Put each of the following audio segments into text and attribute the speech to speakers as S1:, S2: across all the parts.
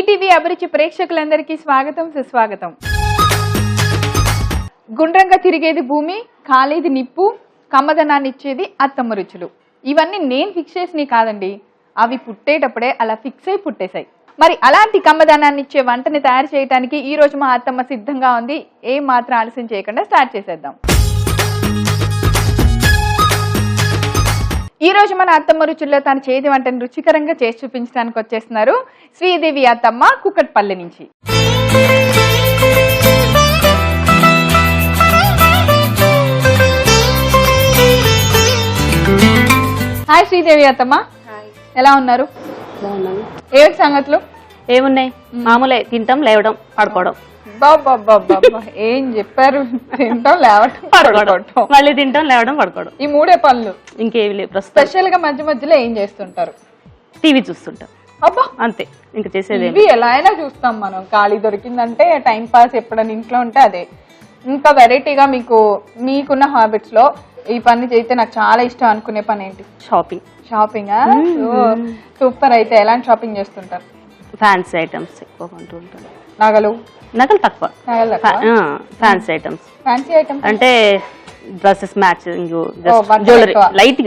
S1: ETV అభిరుచి ప్రేక్షకులందరికీ స్వాగతం సుస్వాగతం. గుండ్రంగా తిరిగేది భూమి, కాలేది నిప్పు, కమ్మదనాన్ని ఇచ్చేది అత్తమ్మ రుచులు. ఇవన్నీ నేను ఫిక్స్ చేసినవి కాదండి, అవి పుట్టేటప్పుడే అలా ఫిక్స్ అయి పుట్టేశాయి. మరి అలాంటి కమ్మదనాన్ని ఇచ్చే వంటని తయారు చేయడానికి ఈ రోజు మా అత్తమ్మ సిద్ధంగా ఉంది. ఏం మాత్రం ఆలస్యం చేయకుండా స్టార్ట్ చేసేద్దాం. ఈ రోజు మన అత్తమ్మ రుచుల్లో తన చేతి వంటను రుచికరంగా చేసి చూపించడానికి వచ్చేస్తున్నారు శ్రీదేవి అత్తమ్మ కుకట్పల్లి నుంచి. హాయ్ శ్రీదేవి అత్తమ్మ, ఎలా ఉన్నారు?
S2: బాగున్నాను.
S1: ఏమిటి సంగతులు?
S2: ఏమున్నాయి, మామూలే, తింటాం, లేవడం, పడుకోవడం.
S1: ఏం చెప్పారు? తింటాం, లేవడం, పడుకోవడం.
S2: మళ్ళీ తింటాం, లేవడం, పడుకోవడం.
S1: ఈ మూడే పనులు,
S2: ఇంకేమి లేవు.
S1: స్పెషల్ గా మధ్య మధ్యలో ఏం చేస్తుంటారు?
S2: టీవీ చూస్తుంటాం.
S1: అబ్బా,
S2: అంతే, ఇంకా చేసేది
S1: ఇవి ఎలా అయినా చూస్తాం మనం. ఖాళీ దొరికిందంటే టైం పాస్, ఎప్పుడైనా ఇంట్లో ఉంటే అదే. ఇంకా వెరైటీగా మీకున్న హ్యాబిట్స్ లో ఈ పని చేస్తే నాకు చాలా ఇష్టం అనుకునే పని ఏంటి?
S2: షాపింగ్.
S1: షాపింగ్. సూపర్. అయితే ఎలాంటి షాపింగ్ చేస్తుంటారు?
S2: ఫ్యాన్సీ ఐటమ్స్ ఎక్కువ కొంటూ ఉంటాను.
S1: నగలు
S2: తక్కువ. Fancy items.
S1: ఫ్యాన్సీ ఐటమ్స్
S2: అంటే డ్రెస్సెస్, మ్యాచింగ్, జ్యువెలరీ, లైట్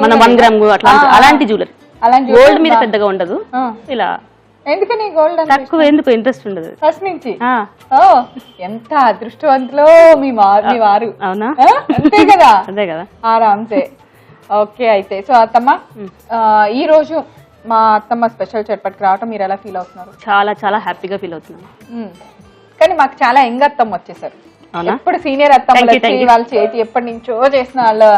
S2: మన 1 గ్రామ్ అట్లా, అలాంటి జ్యువెలరీ. గోల్డ్ మీద పెద్దగా ఉండదు. ఇలా
S1: ఎందుకని గోల్డ్
S2: తక్కువ? ఎందుకు ఇంట్రెస్ట్ ఉండదు
S1: ఫస్ట్ నుంచి. ఎంత అదృష్టవంతులో మీ వారు.
S2: అవునా?
S1: అంతే కదా.
S2: అదే కదా,
S1: ఆరాంసే. ఓకే. అయితే సో అత్తమ్మ, ఈ రోజు మా అత్తమ్మ స్పెషల్ చట్పట్కి రావటం మీరు ఎలా ఫీల్ అవుతున్నారు?
S2: చాలా చాలా హ్యాపీగా ఫీల్ అవుతున్నాను.
S1: కానీ మాకు చాలా యంగ్ అత్తమ్మ వచ్చేసారు. ఎప్పుడు సీనియర్ అత్తమ్మ వాళ్ళ చేతి ఎప్పటి నుంచో చేసిన వాళ్ళు,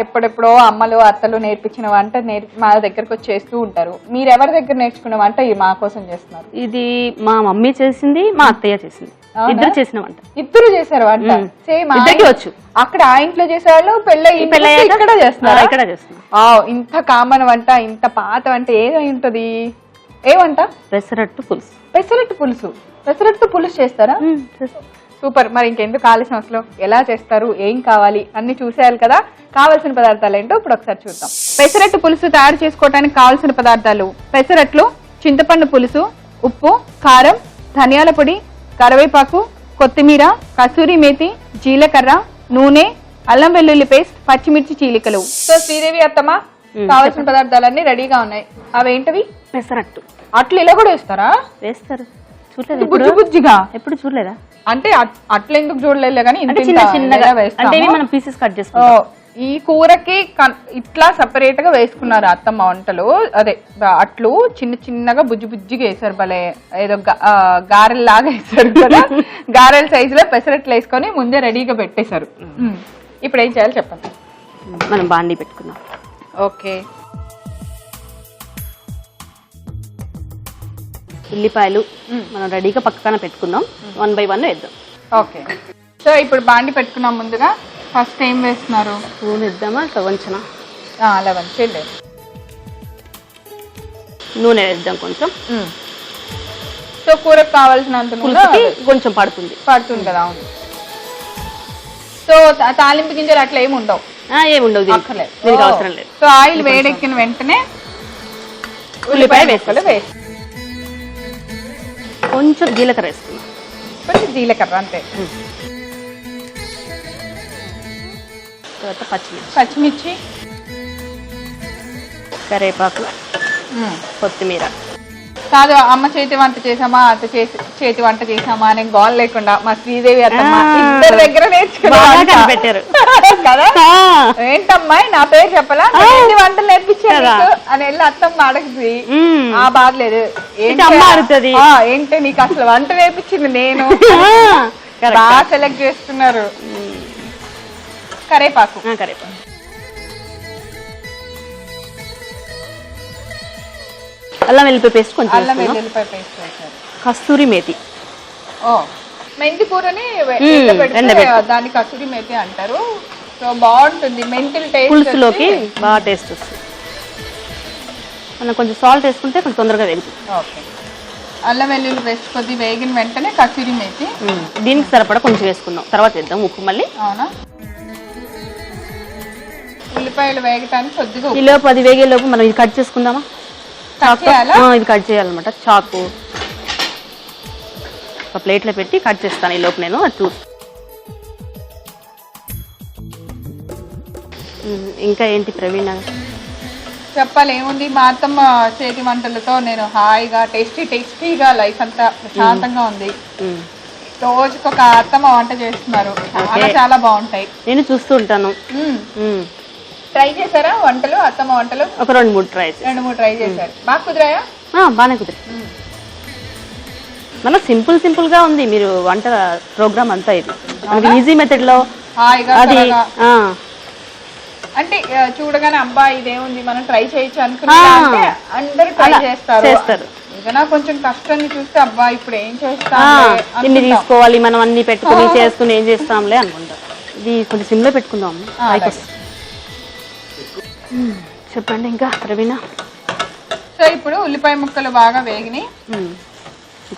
S1: ఎప్పుడెప్పుడో అమ్మలు అత్తలు నేర్పించిన వంట మా దగ్గరకు వచ్చి చేస్తూ ఉంటారు. మీరు ఎవరి దగ్గర నేర్చుకున్న వంట మా కోసం చేస్తున్నారు?
S2: ఇది మా మమ్మీ చేసింది, మా అత్తయ్య చేసింది. ఇద్దరు చేసిన వంట.
S1: ఇద్దరు చేశారు వంట. సేమ్
S2: వచ్చు.
S1: అక్కడ ఆ ఇంట్లో చేసేవాళ్ళు పెళ్ళి ఇక్కడ చేస్తున్నారు.
S2: ఇక్కడ చేస్తున్నారు.
S1: ఇంత కామన్ వంట, ఇంత పాత వంట ఏదై ఉంటది? ఏ వంట?
S2: పెసరట్టు పులుసు.
S1: పెసరట్టు పులుసు. పెసరట్టు పులుసు చేస్తారా? సూపర్. మరి ఇంకెందుకు ఆలస్యం, అసలు ఎలా చేస్తారు, ఏం కావాలి అన్ని చూసేయాలి కదా. కావాల్సిన పదార్థాలు ఏంటో ఇప్పుడు ఒకసారి చూద్దాం. పెసరట్టు పులుసు తయారు చేసుకోవడానికి కావాల్సిన పదార్థాలు: పెసరట్లు, చింతపండు పులుసు, ఉప్పు, కారం, ధనియాల పొడి, కరివేపాకు, కొత్తిమీర, కసూరి మేతి, జీలకర్ర, నూనె, అల్లం వెల్లుల్లి పేస్ట్, పచ్చిమిర్చి చీలికలు. సో శ్రీదేవి అత్తమ్మ, కావాల్సిన పదార్థాలన్నీ రెడీగా ఉన్నాయి. అవేంటవి?
S2: పెసరట్టు.
S1: అట్లు ఇలా కూడా వేస్తారా?
S2: వేస్తారు. చూడలేదు
S1: బుజ్జి బుజ్జిగా?
S2: ఎప్పుడు చూడలేదా?
S1: అంటే అట్లా ఎందుకు చూడలేదు, కానీ
S2: చిన్న చిన్నగా మనం పీసెస్ కట్ చేసుకుంటాం.
S1: ఈ కూరకి ఇట్లా సెపరేట్ గా వేసుకున్నారు అత్తమ్మ వంటలు. అదే అట్లు చిన్న చిన్నగా బుజ్జి బుజ్జిగా వేసారు. భలే ఏదో గారెల్ లాగా వేసారు కదా. గారెల సైజు లో పెసరట్లు వేసుకొని ముందే రెడీగా పెట్టేశారు. ఇప్పుడు ఏం చేయాలి చెప్పండి.
S2: మనం బాండీ పెట్టుకున్నాం.
S1: ఓకే.
S2: ఉల్లిపాయలు మనం రెడీగా పక్కన పెట్టుకుందాం. 1 by 1 వేద్దాం.
S1: ఓకే. సో ఇప్పుడు బాండి పెట్టుకున్నాం. ముందుగా ఫస్ట్ ఏం వేస్తున్నారు?
S2: నూనె వేద్దామా? వంచన.
S1: అలా వంచండి.
S2: నూనె వేద్దాం కొంచెం.
S1: సో కూరకు కావాల్సినంత నూనె
S2: కొంచెం పడుతుంది
S1: కదా. అవును. సో తాలింపు గింజలు అట్లా ఏమి ఉండవు?
S2: ఏముండవు, అవసరం లేదు.
S1: సో ఆయిల్ వేడెక్కిన వెంటనే ఉల్లిపాయ వేసుకోవాలి.
S2: కొంచెం జీలకర్ర వేసుకున్నాం.
S1: కొంచెం జీలకర్ర అంతే.
S2: తర్వాత
S1: పచ్చిమిర్చి,
S2: కరివేపాకు, కొత్తిమీర.
S1: కాదు, అమ్మ చేతి వంట చేసామా అత్త చేతి వంట చేసామా అనే గోల్ లేకుండా మా శ్రీదేవి అత్తమ్మ ఇద్దరి దగ్గర నేర్చుకున్నారు
S2: పెట్టారు
S1: కదా. ఏంటమ్మాయి నా పేరు చెప్పలా, ఎన్ని వంటలు నేర్పించారు అని వెళ్ళి అత్తమ్మ అడగది. ఆ బాధ లేదు. ఏంటి నీకు అసలు వంట నేర్పించింది నేను. బాగా సెలెక్ట్ చేస్తున్నారు. కరివేపాకు,
S2: అల్లం వెల్లిపాయ పేస్ట్, కొంచెం
S1: అల్లం వెల్లిపాయ పేస్ట్ వేసారు.
S2: కస్తూరి మేతి.
S1: మెంతి కూరని దాన్ని కసూరి మేతి అంటారు. సో బాగుంటుంది. మెంతులు
S2: పులుసులోకి బాగా టేస్ట్ వస్తుంది. మనం కొంచెం సాల్ట్ వేసుకుంటే కొంచెం తొందరగా వేగుతుంది.
S1: ఓకే. అల్లం వెల్లుల్లి పేస్ట్ కొద్ది వేగిన వెంటనే కసూరి మేతి.
S2: దీనికి సరిపడా కొంచెం వేసుకుందాం, తర్వాత వేద్దాం ఉప్పు మళ్ళీ.
S1: అవునా? ఉల్లిపాయలు వేగటానికి కొద్దిగా
S2: ఈ లోపు, అది వేగే లోపు మనం ఇది కట్ చేసుకుందామా? ఇది కట్ చేయాలన్నమాట. చాకు ఒక ప్లేట్లో పెట్టి కట్ చేస్తాను ఈ లోపు నేను అది చూసి. ఇంకా ఏంటి ప్రవీణ
S1: చెప్పాలి ఏముంది, మా అత్తమ్మ చేతి వంటలతో నేను హాయిగా టేస్టీగా లైఫ్ అంతా ప్రశాంతంగా ఉంది. రోజుకొక అత్తమ్మ వంట చేస్తున్నారు, చాలా బాగుంటాయి.
S2: నేను చూస్తూ ఉంటాను.
S1: ట్రై చేశారా వంటలు? అత్తమ్మ వంటలు
S2: ఒక 2-3 ట్రై
S1: చేశారు. బాగా కుదిరాయా?
S2: బాగానే కుదిరాయి. మళ్ళీ సింపుల్ గా ఉంది మీరు వంట ప్రోగ్రామ్ అంతా. ఇది ఈజీ మెథడ్ లో అది
S1: అంటే చూడగానే అబ్బా ఇదేముంది మనం ట్రై చేయొచ్చు అనుకున్నా అంటే అందరూ ట్రై చేస్తారు. ఏదైనా కొంచెం కష్టాన్ని చూస్తే అబ్బా ఇప్పుడు ఏం చేస్తాం
S2: ఇన్ని తీసుకోవాలి మనం అన్ని పెట్టుకుని చేసుకుని ఏం చేస్తాంలే అనుకుంటాం. ఇది కొంచెం సిమ్ లో పెట్టుకుందాం. చెప్పండి ఇంకా ప్రవీణ.
S1: సో ఇప్పుడు ఉల్లిపాయ ముక్కలు బాగా వేగినాయి,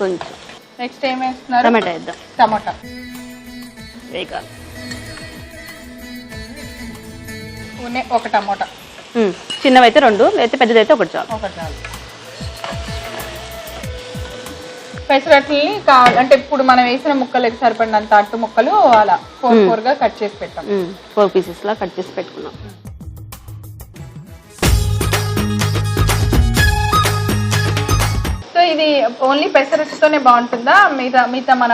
S2: కొంచెం
S1: నెక్స్ట్ ఏం వేస్తున్నారు?
S2: టమాటా వేద్దాం.
S1: టమాటా
S2: వేగాలి.
S1: ఒక టమాటా,
S2: చిన్నవైతే 2, అయితే పెద్దదైతే ఒకటి చాలు.
S1: పెసరట్లని అంటే ఇప్పుడు మనం వేసిన ముక్కలకి సరిపడినంత అట్టు ముక్కలు అలా 4 గా కట్ చేసి పెట్టాం.
S2: 4 పీసెస్ లా కట్ చేసి పెట్టుకున్నాం.
S1: సో ఇది ఓన్లీ పెసరట్టుతోనే బాగుంటుందా? మిగతా మన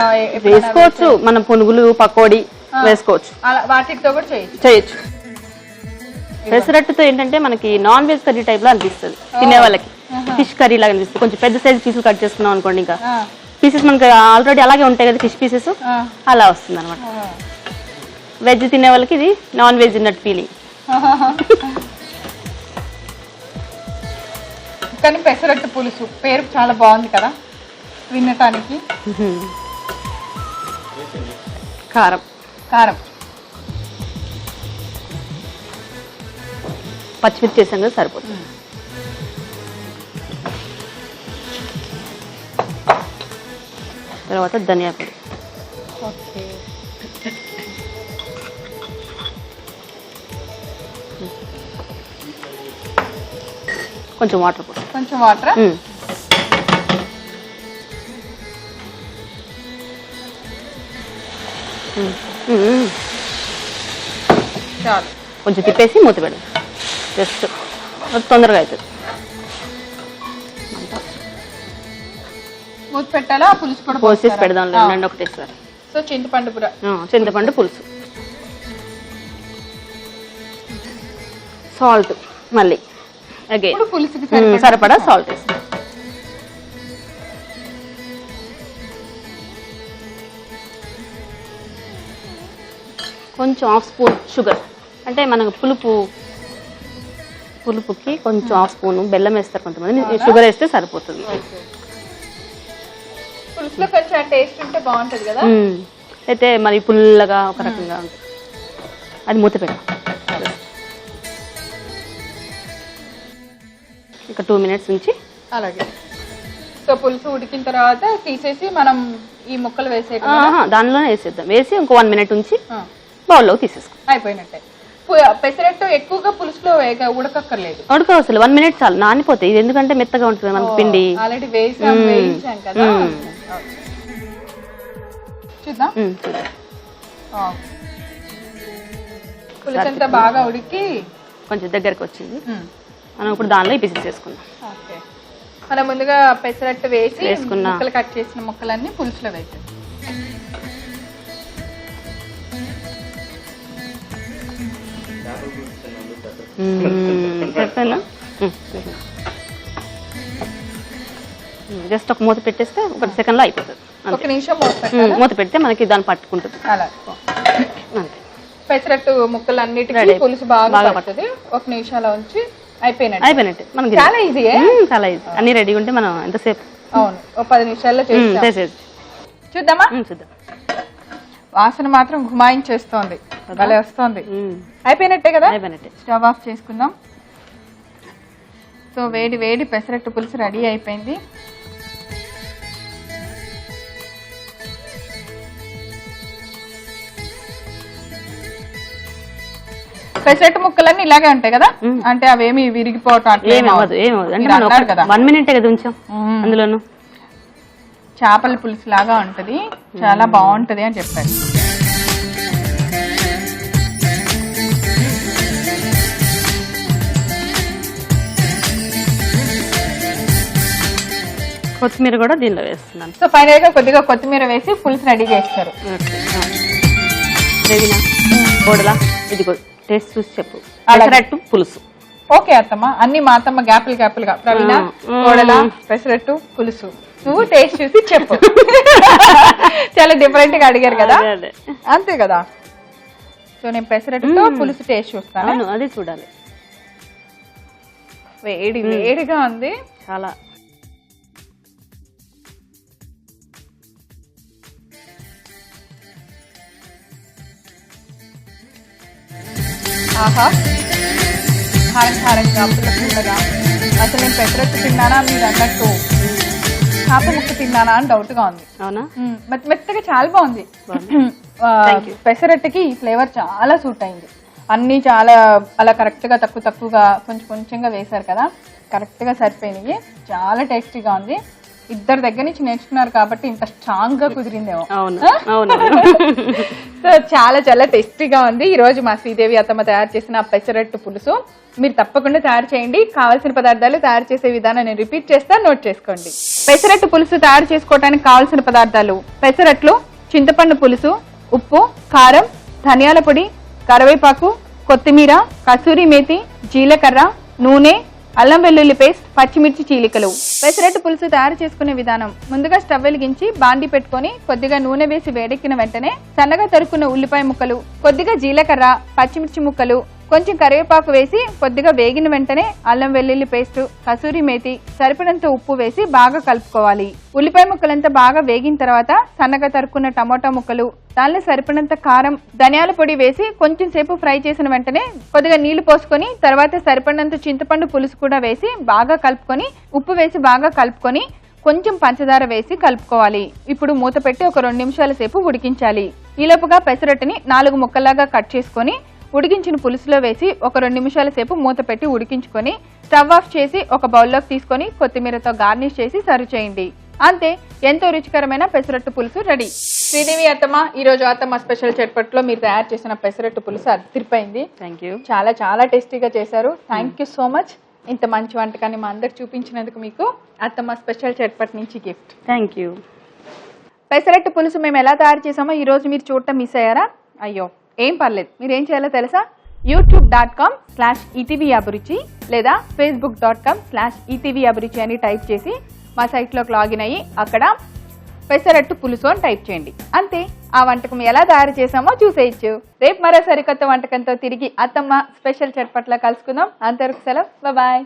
S2: వేసుకోవచ్చు, మనం పునుగులు పకోడీ వేసుకోవచ్చు,
S1: వాటితో కూడా
S2: చేయొచ్చు. పెసరట్టుతో ఏంటంటే మనకి నాన్ వెజ్ కర్రీ టైప్ లో అనిపిస్తుంది తినే వాళ్ళకి. ఫిష్ కర్రీ లాగా అనిపిస్తుంది. కొంచెం పెద్ద సైజ్ పీసులు కట్ చేసుకున్నాం అనుకోండి, ఇంకా పీసెస్ మనకి ఆల్రెడీ అలాగే ఉంటాయి కదా ఫిష్ పీసెస్, అలా వస్తుంది అనమాట. వెజ్ తినే వాళ్ళకి ఇది నాన్ వెజ్ తిన్నట్టు ఫీలింగ్.
S1: కానీ పెసరట్టు పులుసు పేరు చాలా బాగుంది కదా వినటానికి. కారం
S2: పచ్చిమిర్చి చేసాం కదా సరిపోతుంది. తర్వాత ధనియా పొడి, కొంచెం వాటర్ పొడి, కొంచెం తిప్పేసి మూత పెడదాం. జస్ట్ తొందరగా అవుతుంది.
S1: మూత పెట్టాలా? పులుసు కూడా
S2: పోసేసి పెడదాం రెండు ఒకటేసారి.
S1: సో చింతపండు
S2: పులుసు, సాల్ట్, మళ్ళీ అగైన్
S1: పులుసుకి
S2: సరిపడా సాల్ట్ వేస్తాం. కొంచెం 1/2 స్పూన్ షుగర్, అంటే మనకు పులుపుకి కొంచెం 1/2 స్పూన్ బెల్లం వేస్తారు కొంతమంది, షుగర్ వేస్తే సరిపోతుంది.
S1: పులుసులో కొంచెం టేస్ట్ ఉంటే బాగుంటది కదా.
S2: అయితే మరి పుల్లగా ఒక రకంగా ఉంటుంది. అది మూత పెట్టాం. ఇంకా 2 మినిట్స్ నుంచి
S1: అలాగే. సో పులుసు ఉడికిన తర్వాత తీసేసి మనం ఈ ముక్కలు వేసే
S2: దానిలోనే వేసేద్దాం. వేసి ఇంకో 1 మినిట్ ఉంచి బౌల్లోకి తీసేసుకో,
S1: అయిపోయినట్టే. పెసరట్టు ఎక్కువగా పులుసులో ఉడకక్కర్లేదు,
S2: అసలు 1 మినిట్ చాలు, నానిపోతాయి. ఇది ఎందుకంటే మెత్తగా ఉంటుంది మనకి పిండి.
S1: ఆల్రెడీ వేయించాం కదా. చూద్దాం. పులుసు అంతా బాగా ఉడికి
S2: కొంచెం దగ్గరకు వచ్చింది. మనం ఇప్పుడు దానిలో ఈ పీసెస్ చేసుకుందాం.
S1: మనం ముందుగా పెసరట్టు వేసి ముక్కలు కట్ చేసిన ముక్కలన్నీ పులుసులో వేసాం.
S2: చెప్పాను. జస్ట్ ఒక మూత పెట్టేస్తే 1 సెకండ్ లో అయిపోతుంది.
S1: 1 నిమిషం
S2: మూత పెడితే మనకి దాన్ని పట్టుకుంటుంది.
S1: పెసరట్టు ముక్కలు అన్నిటికీ పులుసు బాగా పడుతుంది. 1 నిమిషాల ఉంచి అయిపోయినట్టు. మనకి చాలా ఈజీ,
S2: అన్ని రెడీ ఉంటే మనం ఎంతసేపు.
S1: అవును, 10 నిమిషాల్లో చేసేది. చూద్దామా?
S2: చూద్దాం.
S1: వాసన మాత్రం గుమాయించేస్తోంది, భలే వస్తోంది. అయిపోయినట్టే కదా. స్టవ్ ఆఫ్ చేసుకుందాం. సో వేడి పెసరట్టు పులుసు రెడీ అయిపోయింది. పెసరట్టు ముక్కలన్నీ ఇలాగే ఉంటాయి కదా, అంటే అవేమి విరిగిపోవటం అట్లా
S2: ఏమవ్వదు. 1 మినిట్ కదా ఉంచాం అందులోను.
S1: చేపల పులుసు లాగా ఉంటది, చాలా బాగుంటది అని చెప్పారు.
S2: కొత్తిమీర కూడా దీనిలో వేస్తున్నాను.
S1: సో ఫైనల్ గా కొద్దిగా కొత్తిమీర వేసి పులుసు రెడీ చేస్తారు.
S2: బోడలా ఇది టేస్ట్ చూసి చెప్పు. పెసరట్టు పులుసు.
S1: ఓకే అత్తమ్మ, అన్ని మా అత్తమ్మ గ్యాపులుగా ప్రవీణ కోడల పెసరట్టు పులుసు, నువ్వు టేస్ట్ చూసి చెప్పు. చాలా డిఫరెంట్ గా అడిగారు కదా, అంతే కదా. సో నేను పెసరట్టుతో పులుసు టేస్ట్ చూస్తాను.
S2: అది చూడాలి.
S1: వేడిగా ఉంది
S2: చాలా.
S1: ఆహా, కారంగా పుల్లగా. అసలు నేను పెసరట్టు తిన్నానా మీరు అన్నట్టు చేప ముక్క తిన్నానా అని డౌట్ గా ఉంది.
S2: అవునా?
S1: మెత్తగా చాలా బాగుంది. పెసరట్టుకి ఈ ఫ్లేవర్ చాలా సూట్ అయింది. అన్ని చాలా అలా కరెక్ట్ గా తక్కువగా కొంచెంగా వేశారు కదా, కరెక్ట్ గా సరిపోయినాయి. చాలా టేస్టీగా ఉంది. ఇద్దరు దగ్గర నుంచి నేర్చుకున్నారు కాబట్టి ఇంత స్ట్రాంగ్ గా కుదిరిందేమో. సో చాలా టేస్టీగా ఉంది. ఈ రోజు మా శ్రీదేవి అత్తమ్మ తయారు చేసిన పెసరట్టు పులుసు మీరు తప్పకుండా తయారు చేయండి. కావాల్సిన పదార్థాలు తయారు చేసే విధానం నేను రిపీట్ చేస్తా, నోట్ చేసుకోండి. పెసరట్టు పులుసు తయారు చేసుకోవడానికి కావాల్సిన పదార్థాలు: పెసరట్లు, చింతపండు పులుసు, ఉప్పు, కారం, ధనియాల పొడి, కరివేపాకు, కొత్తిమీర, కసూరి మేతి, జీలకర్ర, నూనె, అల్లం వెల్లుల్లి పేస్ట్, పచ్చిమిర్చి చీలికలు. పెసరట్టు పులుసు తయారు చేసుకునే విధానం: ముందుగా స్టవ్ వెలిగించి బాండి పెట్టుకొని కొద్దిగా నూనె వేసి వేడెక్కిన వెంటనే సన్నగా తరుక్కున్న ఉల్లిపాయ ముక్కలు, కొద్దిగా జీలకర్ర, పచ్చిమిర్చి ముక్కలు, కొంచెం కరివేపాకు వేసి కొద్దిగా వేగిన వెంటనే అల్లం వెల్లుల్లి పేస్ట్, కసూరి మేతి, సరిపడంత ఉప్పు వేసి బాగా కలుపుకోవాలి. ఉల్లిపాయ ముక్కలంతా బాగా వేగిన తర్వాత సన్నగా తరుక్కున్న టమోటా ముక్కలు, దానిలో సరిపడంత కారం, ధనియాల పొడి వేసి కొంచెం సేపు ఫ్రై చేసిన వెంటనే కొద్దిగా నీళ్లు పోసుకొని తర్వాత సరిపడినంత చింతపండు పులుసు కూడా వేసి బాగా కలుపుకొని ఉప్పు వేసి బాగా కలుపుకొని కొంచెం పంచదార వేసి కలుపుకోవాలి. ఇప్పుడు మూత పెట్టి ఒక 2 నిమిషాల సేపు ఉడికించాలి. ఈలోపుగా పెసరట్టుని 4 ముక్కలాగా కట్ చేసుకొని ఉడికించిన పులుసులో వేసి ఒక 2 నిమిషాల సేపు మూత పెట్టి ఉడికించుకొని స్టవ్ ఆఫ్ చేసి ఒక బౌల్లోకి తీసుకొని కొత్తిమీరతో గార్నిష్ చేసి సర్వ్ చేయండి. అంతే, ఎంతో రుచికరమైన పెసరట్టు పులుసు రెడీ. శ్రీదేవి అత్తమ్మ, ఈ రోజు అత్తమ్మ స్పెషల్ చట్పట్లో మీరు తయారు చేసిన పెసరట్టు పులుసు అదిరిపోయింది.
S2: Thank you.
S1: చాలా టేస్టీగా చేశారు. Thank you so much. ఇంత మంచి వంటకాన్ని మా అందరికి చూపించినందుకు మీకు అత్తమ్మ స్పెషల్ చట్పట్ నుంచి గిఫ్ట్.
S2: Thank you.
S1: పెసరట్టు పులుసు మేము ఎలా తయారు చేసామో ఈ రోజు మీరు చూడటం మిస్ అయ్యారా? అయ్యో, ఏం పర్లేదు. మీరు ఏం చేయాలో తెలుసా? youtube.com/etvabruchi లేదా facebook.com/etvabruchi అని టైప్ చేసి మా సైట్లోకి లాగిన్ అయ్యి అక్కడ పెసరట్టు పులుసు అని టైప్ చేయండి. అంతే, ఆ వంటకం ఎలా తయారు చేసామో చూసేయచ్చు. రేపు మరో సరికొత్త వంటకంతో తిరిగి అత్తమ్మ స్పెషల్ చట్పట్లా కలుసుకుందాం. అంతవరకు సెలవు, బాయ్.